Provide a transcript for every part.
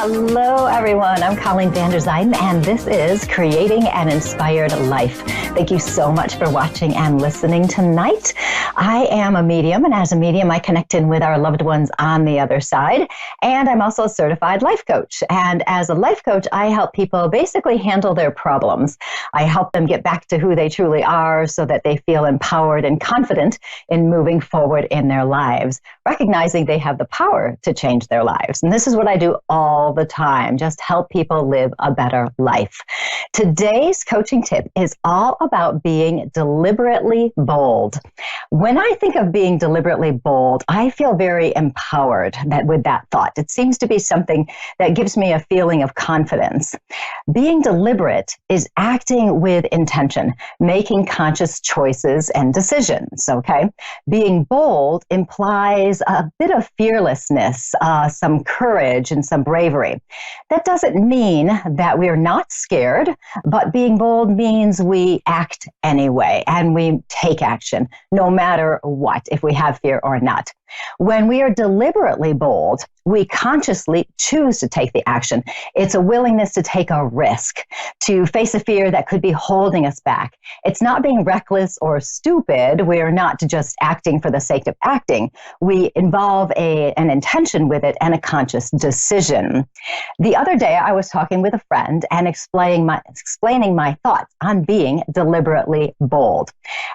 Hello, everyone. I'm Colleen Vanderzyden, and this is Creating an Inspired Life. Thank you so much for watching and listening tonight. I am a medium, and as a medium, I connect in with our loved ones on the other side. And I'm also a certified life coach. And as a life coach, I help people basically handle their problems. I help them get back to who they truly are so that they feel empowered and confident in moving forward in their lives, recognizing they have the power to change their lives. And this is what I do all the time, just help people live a better life. Today's coaching tip is all about being deliberately bold. When I think of being deliberately bold, I feel very empowered with that thought. It seems to be something that gives me a feeling of confidence. Being deliberate is acting with intention, making conscious choices and decisions, okay? Being bold implies a bit of fearlessness, some courage and some bravery. That doesn't mean that we're not scared, but being bold means we act anyway and we take action, no matter what, if we have fear or not. When we are deliberately bold, we consciously choose to take the action. It's a willingness to take a risk, to face a fear that could be holding us back. It's not being reckless or stupid. We're not just acting for the sake of acting. We involve an intention with it and a conscious decision. The other day, I was talking with a friend and explaining my thoughts on being deliberately bold.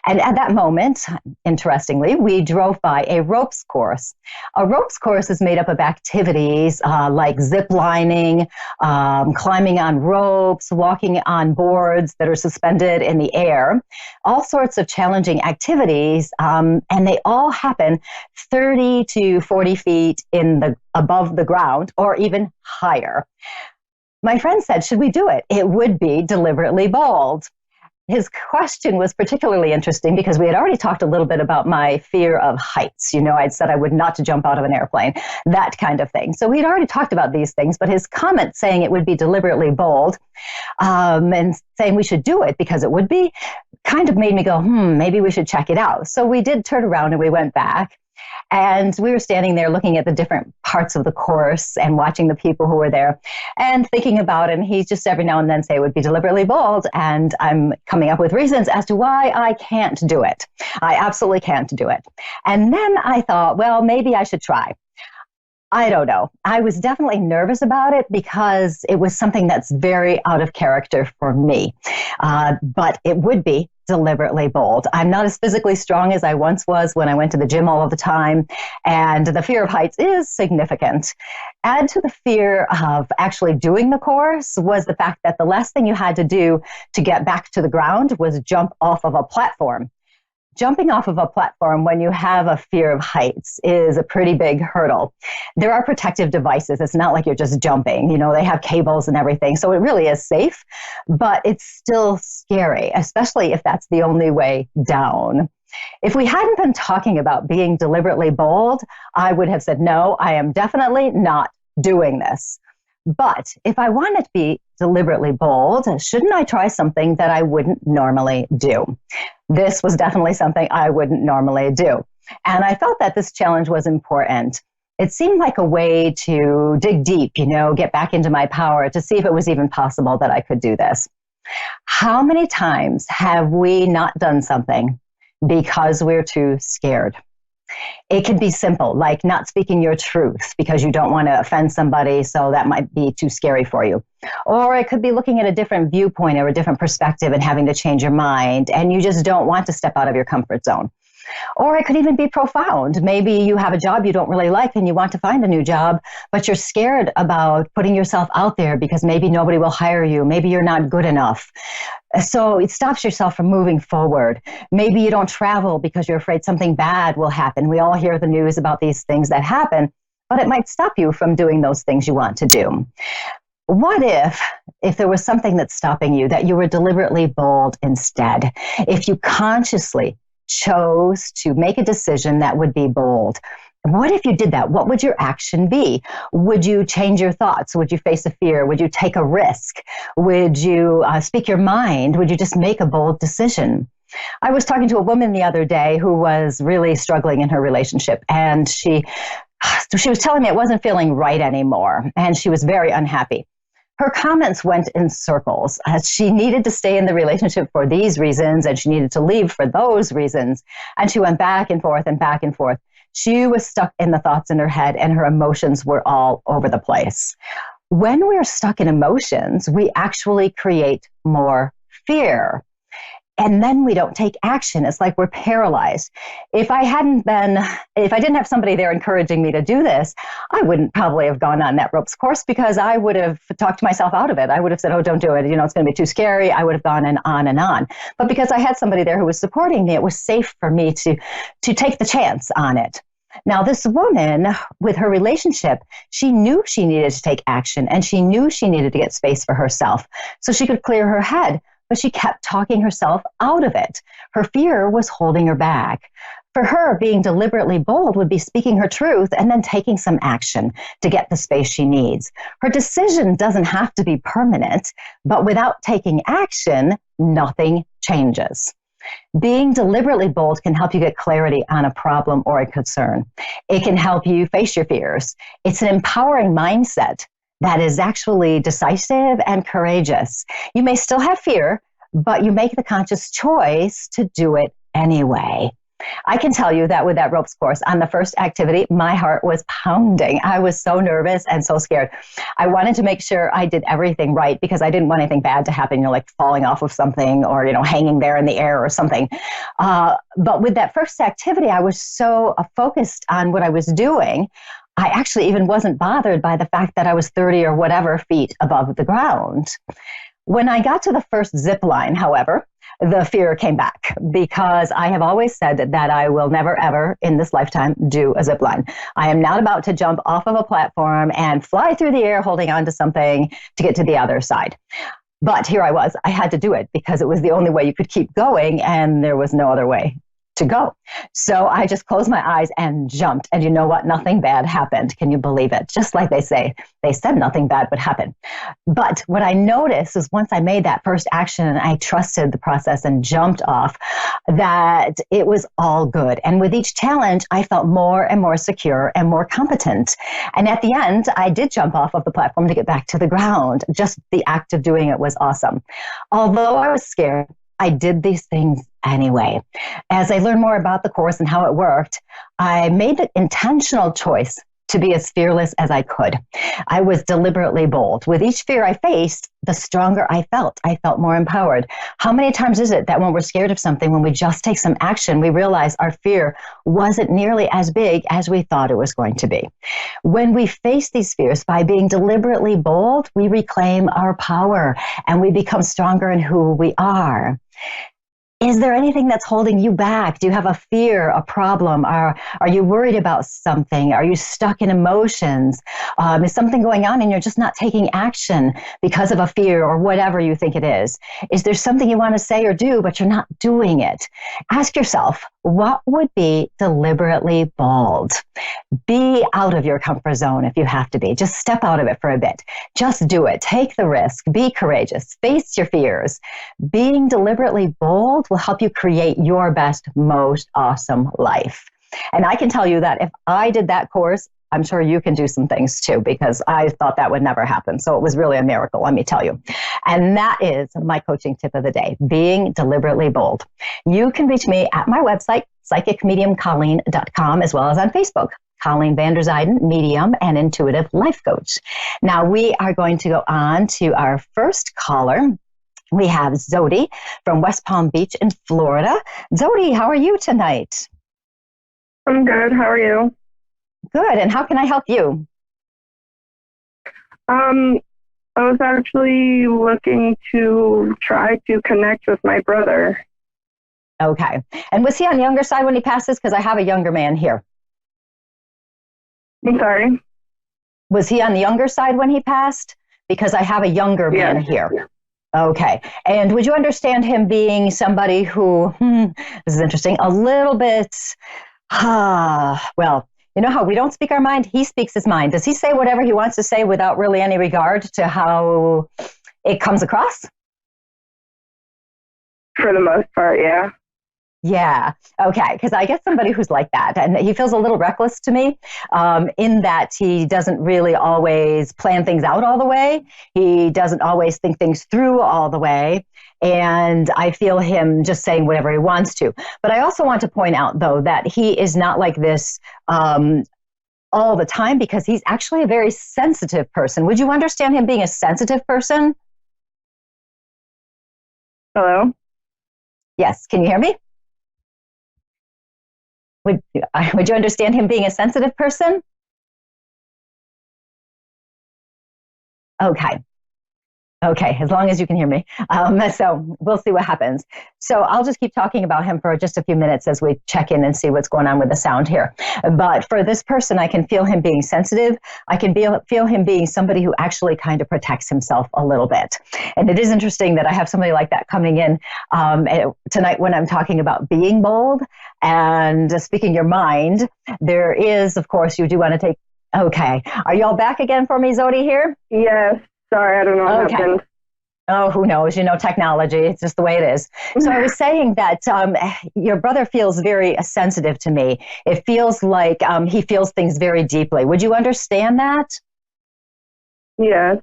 And at that moment, interestingly, we drove by a ropes course. A ropes course is made up of activities like zip lining, climbing on ropes, walking on boards that are suspended in the air, all sorts of challenging activities, and they all happen 30 to 40 feet above the ground or even higher. My friend said, should we do it? It would be deliberately bold. His question was particularly interesting because we had already talked a little bit about my fear of heights. You know, I'd said I would not to jump out of an airplane, that kind of thing. So we'd already talked about these things, but his comment saying it would be deliberately bold and saying we should do it because it would be kind of made me go, maybe we should check it out. So we did turn around and we went back. And we were standing there looking at the different parts of the course and watching the people who were there and thinking about it. And he just every now and then say it would be deliberately bold. And I'm coming up with reasons as to why I can't do it. I absolutely can't do it. And then I thought, well, maybe I should try. I don't know. I was definitely nervous about it because it was something that's very out of character for me. But it would be deliberately bold. I'm not as physically strong as I once was when I went to the gym all of the time, and the fear of heights is significant. Add to the fear of actually doing the course was the fact that the last thing you had to do to get back to the ground was jump off of a platform. Jumping off of a platform when you have a fear of heights is a pretty big hurdle. There are protective devices. It's not like you're just jumping. You know, they have cables and everything. So it really is safe, but it's still scary, especially if that's the only way down. If we hadn't been talking about being deliberately bold, I would have said, no, I am definitely not doing this. But if I want to be deliberately bold, shouldn't I try something that I wouldn't normally do? This was definitely something I wouldn't normally do. And I felt that this challenge was important. It seemed like a way to dig deep, get back into my power to see if it was even possible that I could do this. How many times have we not done something because we're too scared? It can be simple, like not speaking your truth because you don't want to offend somebody, so that might be too scary for you. Or it could be looking at a different viewpoint or a different perspective and having to change your mind, and you just don't want to step out of your comfort zone. Or it could even be profound. Maybe you have a job you don't really like and you want to find a new job, but you're scared about putting yourself out there because maybe nobody will hire you. Maybe you're not good enough. So it stops yourself from moving forward. Maybe you don't travel because you're afraid something bad will happen. We all hear the news about these things that happen, but it might stop you from doing those things you want to do. What if there was something that's stopping you, that you were deliberately bold instead? If you consciously chose to make a decision that would be bold. What if you did that? What would your action be? Would you change your thoughts? Would you face a fear? Would you take a risk? Would you speak your mind? Would you just make a bold decision? I was talking to a woman the other day who was really struggling in her relationship, and she So she was telling me it wasn't feeling right anymore, and she was very unhappy. Her comments went in circles. She needed to stay in the relationship for these reasons, and she needed to leave for those reasons. And she went back and forth and back and forth. She was stuck in the thoughts in her head, and her emotions were all over the place. When we're stuck in emotions, we actually create more fear. And then we don't take action. It's like we're paralyzed. If I didn't have somebody there encouraging me to do this, I wouldn't probably have gone on that ropes course, because I would have talked myself out of it. I would have said, oh, don't do it. It's going to be too scary. I would have gone and on and on. But because I had somebody there who was supporting me, it was safe for me to take the chance on it. Now, this woman, with her relationship, she knew she needed to take action, and she knew she needed to get space for herself so she could clear her head. But she kept talking herself out of it. Her fear was holding her back. For her, being deliberately bold would be speaking her truth and then taking some action to get the space she needs. Her decision doesn't have to be permanent, but without taking action, nothing changes. Being deliberately bold can help you get clarity on a problem or a concern. It can help you face your fears. It's an empowering mindset that is actually decisive and courageous. You may still have fear, but you make the conscious choice to do it anyway. I can tell you that with that ropes course, on the first activity, my heart was pounding. I was so nervous and so scared. I wanted to make sure I did everything right, because I didn't want anything bad to happen, like falling off of something or, hanging there in the air or something. But with that first activity, I was so focused on what I was doing. I actually even wasn't bothered by the fact that I was 30 or whatever feet above the ground. When I got to the first zip line, however, the fear came back, because I have always said that I will never, ever in this lifetime do a zip line. I am not about to jump off of a platform and fly through the air holding on to something to get to the other side. But here I was. I had to do it because it was the only way you could keep going, and there was no other way to go. So I just closed my eyes and jumped. And you know what? Nothing bad happened. Can you believe it? Just like they said nothing bad would happen. But what I noticed is once I made that first action and I trusted the process and jumped off, that it was all good. And with each challenge, I felt more and more secure and more competent. And at the end, I did jump off of the platform to get back to the ground. Just the act of doing it was awesome. Although I was scared, I did these things anyway. As I learned more about the course and how it worked, I made the intentional choice to be as fearless as I could. I was deliberately bold. With each fear I faced, the stronger I felt. I felt more empowered. How many times is it that when we're scared of something, when we just take some action, we realize our fear wasn't nearly as big as we thought it was going to be? When we face these fears by being deliberately bold, we reclaim our power and we become stronger in who we are. Is there anything that's holding you back? Do you have a fear, a problem? Are you worried about something? Are you stuck in emotions? Is something going on and you're just not taking action because of a fear or whatever you think it is? Is there something you want to say or do, but you're not doing it? Ask yourself, what would be deliberately bold? Be out of your comfort zone if you have to be. Just step out of it for a bit. Just do it. Take the risk. Be courageous. Face your fears. Being deliberately bold will help you create your best, most awesome life. And I can tell you that if I did that course, I'm sure you can do some things too, because I thought that would never happen. So it was really a miracle, let me tell you. And that is my coaching tip of the day, being deliberately bold. You can reach me at my website, psychicmediumcolleen.com, as well as on Facebook, Colleen Vanderzyden, medium and intuitive life coach. Now we are going to go on to our first caller. We have Zodi from West Palm Beach in Florida. Zodi, how are you tonight? I'm good. How are you? Good. And how can I help you? I was actually looking to try to connect with my brother. Okay. And was he on the younger side when he passes? Because I have a younger man here. I'm sorry? Was he on the younger side when he passed? Because I have a younger man here. Okay. And would you understand him being somebody who, this is interesting, a little bit, well, you know how we don't speak our mind? He speaks his mind. Does he say whatever he wants to say without really any regard to how it comes across? For the most part, yeah. Yeah. Okay. Because I get somebody who's like that, and he feels a little reckless to me, in that he doesn't really always plan things out all the way. He doesn't always think things through all the way. And I feel him just saying whatever he wants to. But I also want to point out, though, that he is not like this all the time, because he's actually a very sensitive person. Would you understand him being a sensitive person? Hello? Yes. Can you hear me? Would you understand him being a sensitive person? Okay. Okay, as long as you can hear me. So we'll see what happens. So I'll just keep talking about him for just a few minutes as we check in and see what's going on with the sound here. But for this person, I can feel him being sensitive. I can feel him being somebody who actually kind of protects himself a little bit. And it is interesting that I have somebody like that coming in tonight when I'm talking about being bold and speaking your mind. There is, of course, you do want to take. Okay. Are you all back again for me, Zodi, here? Yes. Sorry, I don't know what happened. Oh, who knows? Technology. It's just the way it is. So I was saying that your brother feels very sensitive to me. It feels like he feels things very deeply. Would you understand that? Yes.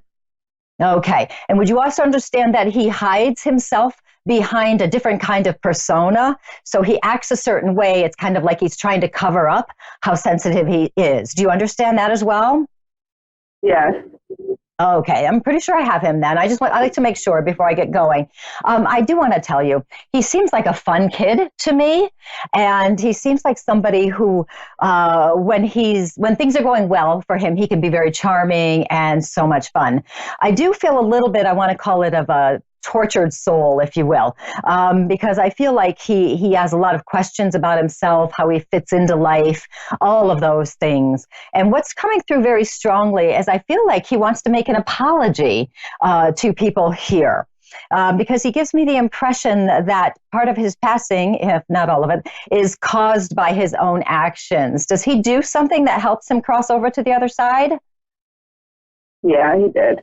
Okay. And would you also understand that he hides himself behind a different kind of persona? So he acts a certain way. It's kind of like he's trying to cover up how sensitive he is. Do you understand that as well? Yes. Okay, I'm pretty sure I have him then. I like to make sure before I get going. I do want to tell you, he seems like a fun kid to me, and he seems like somebody who, when things are going well for him, he can be very charming and so much fun. I do feel a little bit, I want to call it, of a tortured soul, if you will, because I feel like he has a lot of questions about himself, how he fits into life, all of those things. And what's coming through very strongly is I feel like he wants to make an apology to people here. Because he gives me the impression that part of his passing, if not all of it, is caused by his own actions. Does he do something that helps him cross over to the other side? Yeah, he did.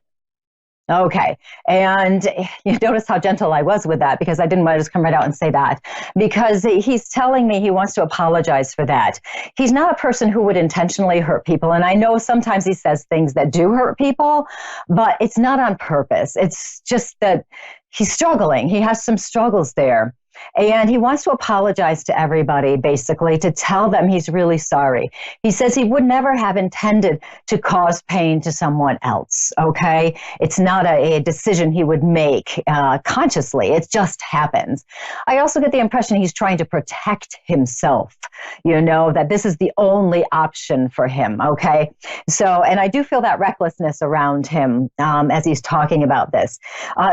Okay. And you notice how gentle I was with that, because I didn't want to just come right out and say that, because he's telling me he wants to apologize for that. He's not a person who would intentionally hurt people. And I know sometimes he says things that do hurt people, but it's not on purpose. It's just that he's struggling. He has some struggles there. And he wants to apologize to everybody, basically, to tell them he's really sorry. He says he would never have intended to cause pain to someone else, okay? It's not a decision he would make consciously. It just happens. I also get the impression he's trying to protect himself, that this is the only option for him, okay? So, and I do feel that recklessness around him as he's talking about this.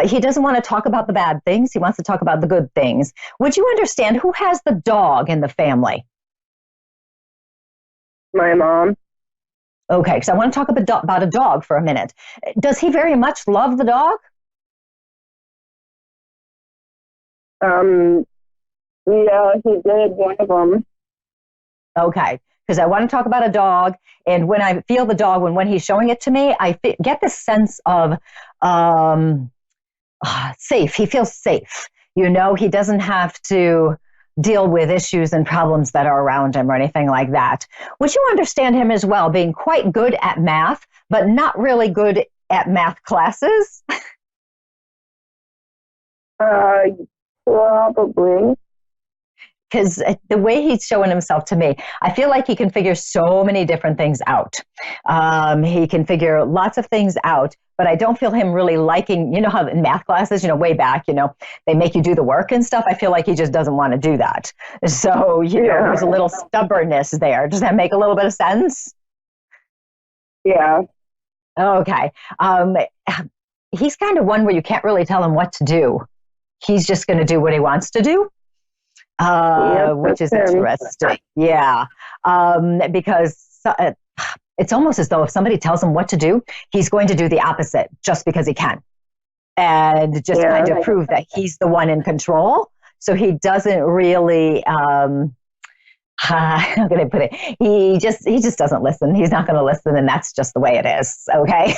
He doesn't want to talk about the bad things. He wants to talk about the good things. Would you understand who has the dog in the family? My mom. Okay, so I want to talk about a dog for a minute. Does he very much love the dog? Yeah, he did, one of them. Okay, because I want to talk about a dog, and when I feel the dog, when he's showing it to me, I get this sense of safe. He feels safe. He doesn't have to deal with issues and problems that are around him or anything like that. Would you understand him as well being quite good at math, but not really good at math classes? Probably. Because the way he's showing himself to me, I feel like he can figure so many different things out. He can figure lots of things out, but I don't feel him really liking, how in math classes, way back, they make you do the work and stuff. I feel like he just doesn't want to do that. So, there's a little stubbornness there. Does that make a little bit of sense? Yeah. Okay. He's kind of one where you can't really tell him what to do. He's just going to do what he wants to do. Which is interesting. Yeah. Because it's almost as though if somebody tells him what to do, he's going to do the opposite just because he can. And just kind of prove that he's the one in control. So he doesn't really, how can I put it? He just doesn't listen. He's not going to listen. And that's just the way it is. Okay.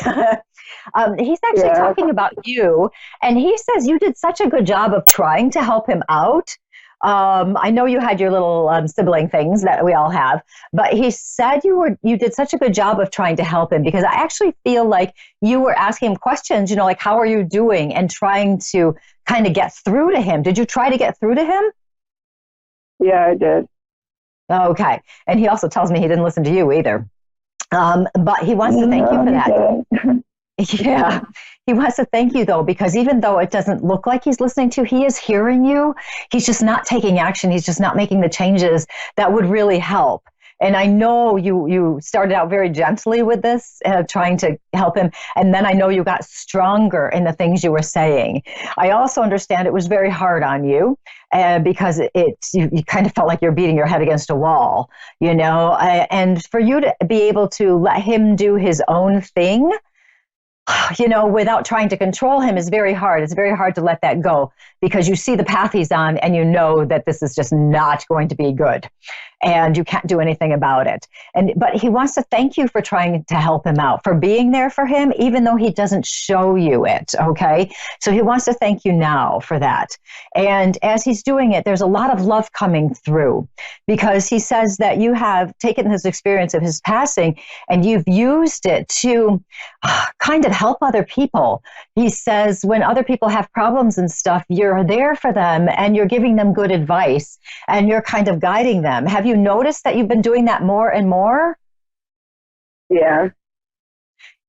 He's actually talking about you. And he says you did such a good job of trying to help him out. I know you had your little sibling things that we all have, but he said you did such a good job of trying to help him, because I actually feel like you were asking him questions, like, how are you doing, and trying to kind of get through to him. Did you try to get through to him? Yeah, I did. Okay. And he also tells me he didn't listen to you either. But he wants to thank you for that. Yeah. He wants to thank you, though, because even though it doesn't look like he's listening to you, he is hearing you. He's just not taking action. He's just not making the changes that would really help. And I know you started out very gently with this, trying to help him. And then I know you got stronger in the things you were saying. I also understand it was very hard on you, because you kind of felt like you're beating your head against a wall, and for you to be able to let him do his own thing, without trying to control him, is very hard. It's very hard to let that go, because you see the path he's on and you know that this is just not going to be good, and you can't do anything about it. But he wants to thank you for trying to help him out, for being there for him, even though he doesn't show you it. Okay. So he wants to thank you now for that. And as he's doing it, there's a lot of love coming through, because he says that you have taken his experience of his passing and you've used it to kind of help other people. He says when other people have problems and stuff, you're there for them and you're giving them good advice and you're kind of guiding them. Have you noticed that you've been doing that more and more? Yeah.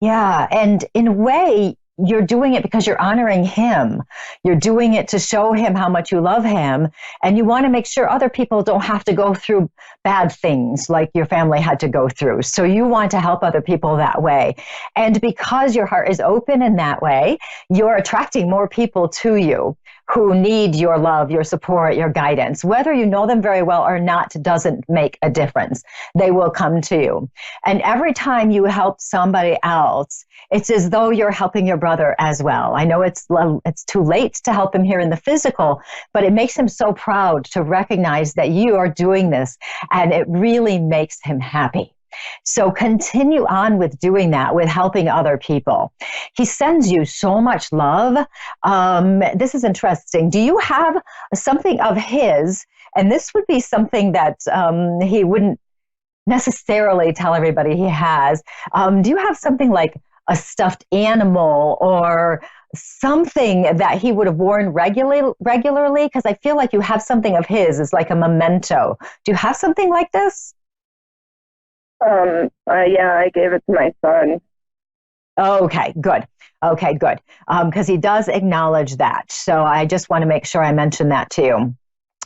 Yeah. And in a way, you're doing it because you're honoring him. You're doing it to show him how much you love him. And you want to make sure other people don't have to go through bad things like your family had to go through. So you want to help other people that way. And because your heart is open in that way, you're attracting more people to you who need your love, your support, your guidance. Whether you know them very well or not doesn't make a difference. They will come to you. And every time you help somebody else, it's as though you're helping your brother as well. I know it's too late to help him here in the physical, but it makes him so proud to recognize that you are doing this, and it really makes him happy. So continue on with doing that, with helping other people. He sends you so much love. This is interesting. Do you have something of his? And this would be something that he wouldn't necessarily tell everybody he has. Do you have something like a stuffed animal or something that he would have worn regularly? Because I feel like you have something of his. It's like a memento. Do you have something like this? Yeah, I gave it to my son. Okay, good. Okay, good. Because he does acknowledge that. So I just want to make sure I mention that to you.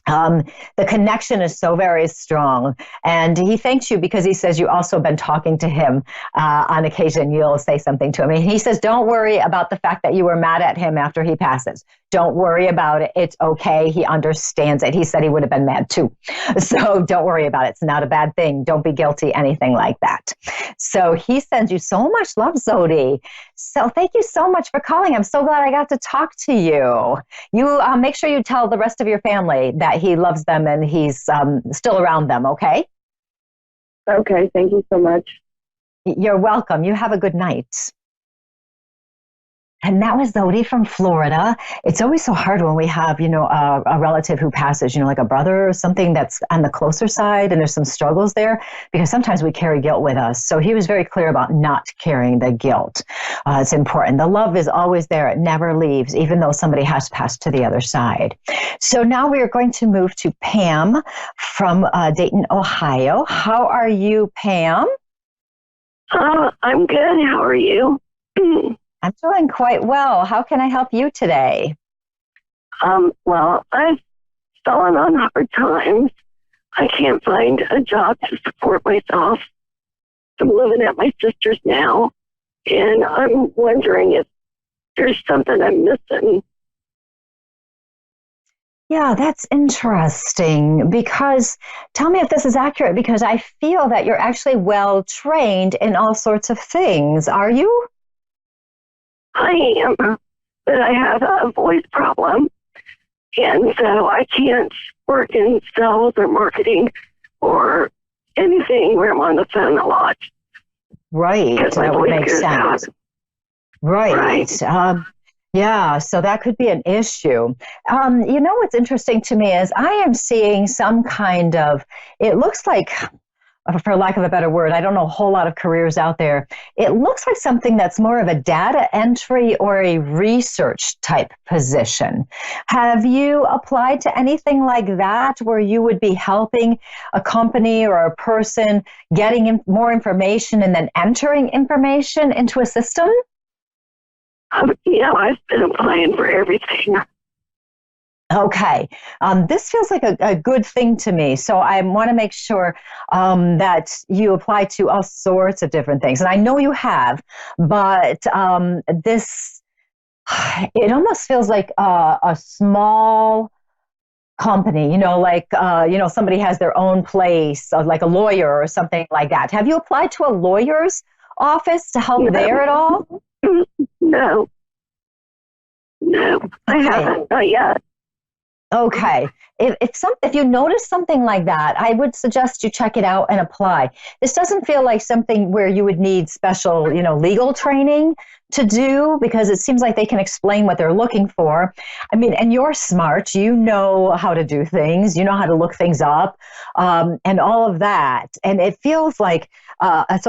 The connection is so very strong. And he thanks you because he says you also been talking to him on occasion. You'll say something to him. And he says, don't worry about the fact that you were mad at him after he passes. Don't worry about it. It's okay. He understands it. He said he would have been mad too. So don't worry about it. It's not a bad thing. Don't be guilty, anything like that. So he sends you so much love, Zodi. So thank you so much for calling. I'm so glad I got to talk to you. You make sure you tell the rest of your family that he loves them and he's still around them, okay? Okay, thank you so much. You're welcome. You have a good night. And that was Zodi from Florida. It's always so hard when we have, a relative who passes, like a brother or something that's on the closer side and there's some struggles there, because sometimes we carry guilt with us. So he was very clear about not carrying the guilt. It's important. The love is always there. It never leaves, even though somebody has passed to the other side. So now we are going to move to Pam from Dayton, Ohio. How are you, Pam? I'm good. How are you? I'm doing quite well. How can I help you today? Well, I've fallen on hard times. I can't find a job to support myself. I'm living at my sister's now, and I'm wondering if there's something I'm missing. Yeah, that's interesting, because tell me if this is accurate, because I feel that you're actually well trained in all sorts of things. Are you? I am, but I have a voice problem, and so I can't work in sales or marketing or anything where I'm on the phone a lot. Right, that would make sense. Right. Yeah, so that could be an issue. What's interesting to me is I am seeing some kind of, it looks like, for lack of a better word, I don't know a whole lot of careers out there. It looks like something that's more of a data entry or a research type position. Have you applied to anything like that where you would be helping a company or a person getting more information and then entering information into a system? Yeah, I've been applying for everything. Okay. This feels like a good thing to me. So I want to make sure that you apply to all sorts of different things. And I know you have, but this, it almost feels like a small company, somebody has their own place, like a lawyer or something like that. Have you applied to a lawyer's office to help there at all? No, I haven't, not yet. Okay. If you notice something like that, I would suggest you check it out and apply. This doesn't feel like something where you would need special, legal training to do, because it seems like they can explain what they're looking for. I mean, and you're smart. You know how to do things. You know how to look things up, and all of that. And it feels like a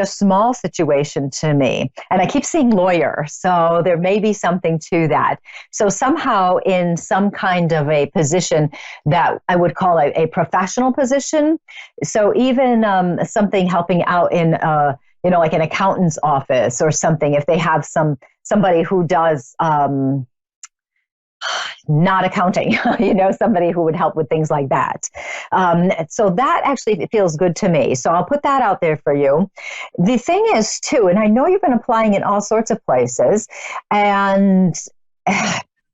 small situation to me. And I keep seeing lawyer, so there may be something to that. So somehow in some kind of a position that I would call a professional position. So even something helping out in like an accountant's office or something, if they have somebody who does not accounting, somebody who would help with things like that. So that actually feels good to me. So I'll put that out there for you. The thing is too, and I know you've been applying in all sorts of places, and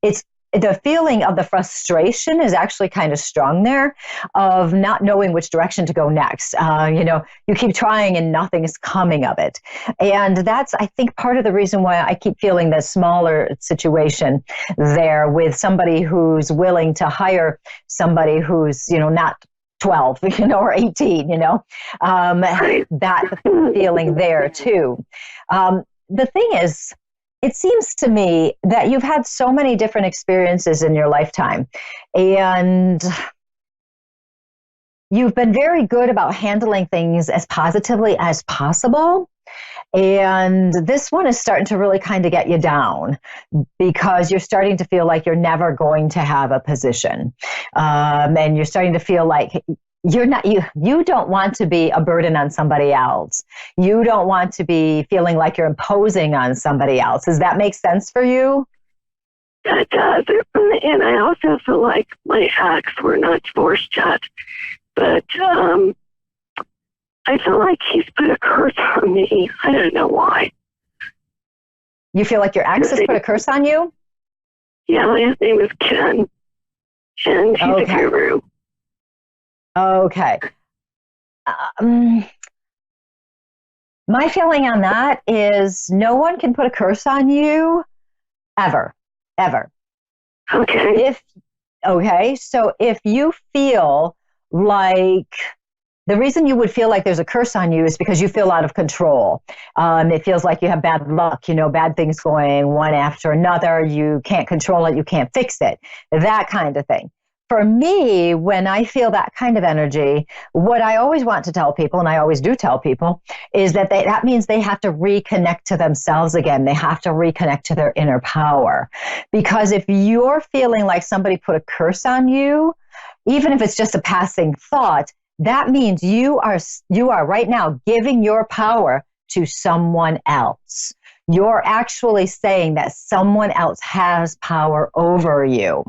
it's the feeling of the frustration is actually kind of strong there, of not knowing which direction to go next. You keep trying and nothing's coming of it. And that's, I think, part of the reason why I keep feeling the smaller situation there, with somebody who's willing to hire somebody who's, not 12, or 18, that feeling there too. The thing is, it seems to me that you've had so many different experiences in your lifetime, and you've been very good about handling things as positively as possible. And this one is starting to really kind of get you down, because you're starting to feel like you're never going to have a position. And you're starting to feel like you don't want to be a burden on somebody else. You don't want to be feeling like you're imposing on somebody else. Does that make sense for you? That does. And I also feel like my ex, we're not divorced yet, but I feel like he's put a curse on me. I don't know why. You feel like your ex has put a curse on you? Yeah, his name is Ken, and he's a guru. Okay. My feeling on that is no one can put a curse on you ever. Okay. So if you feel like the reason you would feel like there's a curse on you is because you feel out of control. It feels like you have bad luck, bad things going one after another. You can't control it. You can't fix it. That kind of thing. For me, when I feel that kind of energy, what I always want to tell people, and I always do tell people, is that that means they have to reconnect to themselves again. They have to reconnect to their inner power. Because if you're feeling like somebody put a curse on you, even if it's just a passing thought, that means you are right now giving your power to someone else. You're actually saying that someone else has power over you.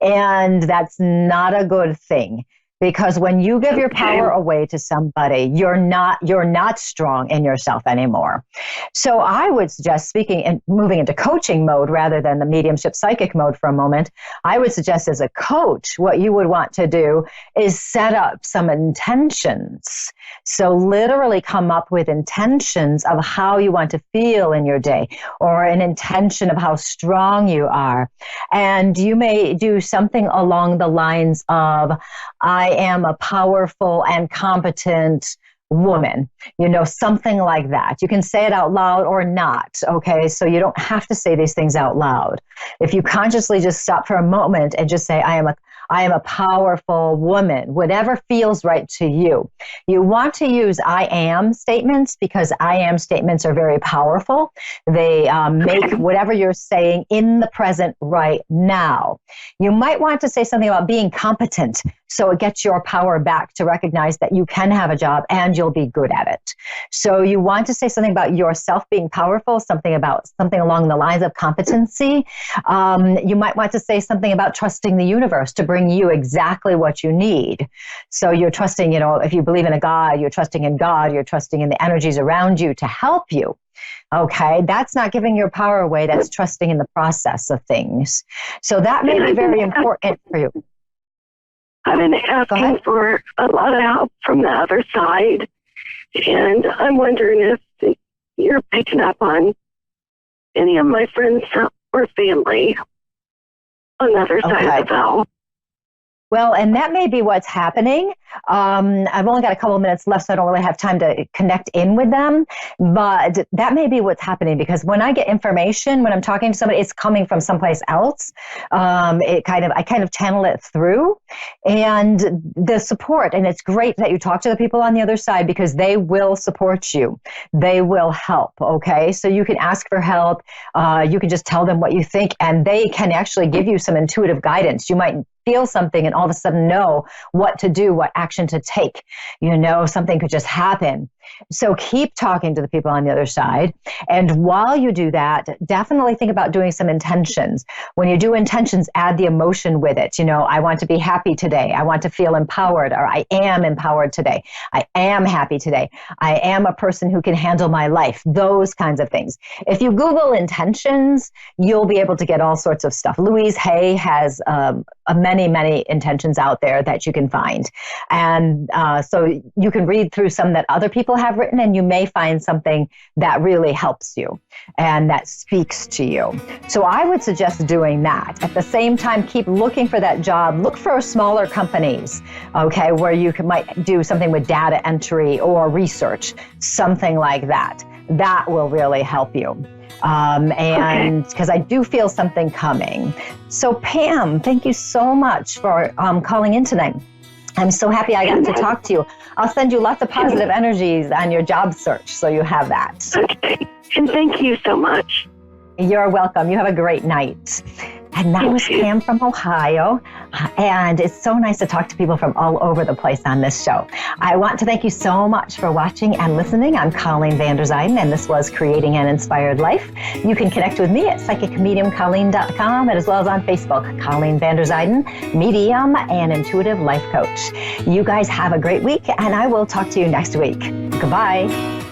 And that's not a good thing, because when you give your power away to somebody, you're not strong in yourself anymore. So I would suggest, speaking and moving into coaching mode rather than the mediumship psychic mode for a moment, I would suggest as a coach, what you would want to do is set up some intentions. So literally come up with intentions of how you want to feel in your day, or an intention of how strong you are. And you may do something along the lines of, I am a powerful and competent woman, something like that. You can say it out loud or not, okay? So you don't have to say these things out loud. If you consciously just stop for a moment and just say, I am a powerful woman, whatever feels right to you. You want to use I am statements because I am statements are very powerful. They make whatever you're saying in the present right now. You might want to say something about being competent, so it gets your power back to recognize that you can have a job and you'll be good at it. So you want to say something about yourself being powerful, something along the lines of competency. You might want to say something about trusting the universe to bring you exactly what you need. So you're trusting, if you believe in a God, you're trusting in God, you're trusting in the energies around you to help you. Okay, that's not giving your power away, that's trusting in the process of things. So that may be very important for you. I've been asking for a lot of help from the other side, and I'm wondering if you're picking up on any of my friends or family on the other side of the bell. Well, and that may be what's happening. I've only got a couple of minutes left, so I don't really have time to connect in with them. But that may be what's happening, because when I get information, when I'm talking to somebody, it's coming from someplace else. I kind of channel it through, and the support. And it's great that you talk to the people on the other side, because they will support you. They will help. Okay, so you can ask for help. You can just tell them what you think, and they can actually give you some intuitive guidance. You might feel something and all of a sudden know what to do, what action to take. Something could just happen. So keep talking to the people on the other side. And while you do that, definitely think about doing some intentions. When you do intentions, add the emotion with it. I want to be happy today. I want to feel empowered, or I am empowered today. I am happy today. I am a person who can handle my life. Those kinds of things. If you Google intentions, you'll be able to get all sorts of stuff. Louise Hay has many, many intentions out there that you can find. And so you can read through some that other people have written, and you may find something that really helps you and that speaks to you. So I would suggest doing that. At the same time, keep looking for that job. Look for smaller companies, okay, where you might do something with data entry or research, something like that. That will really help you. And because I do feel something coming. So Pam, thank you so much for calling in tonight. I'm so happy I got to talk to you. I'll send you lots of positive energies on your job search, so you have that. Okay. And thank you so much. You're welcome. You have a great night. And that was Pam from Ohio. And it's so nice to talk to people from all over the place on this show. I want to thank you so much for watching and listening. I'm Colleen Vanderzyden, and this was Creating an Inspired Life. You can connect with me at psychicmediumcolleen.com, and as well as on Facebook, Colleen Vanderzyden, medium and intuitive life coach. You guys have a great week, and I will talk to you next week. Goodbye.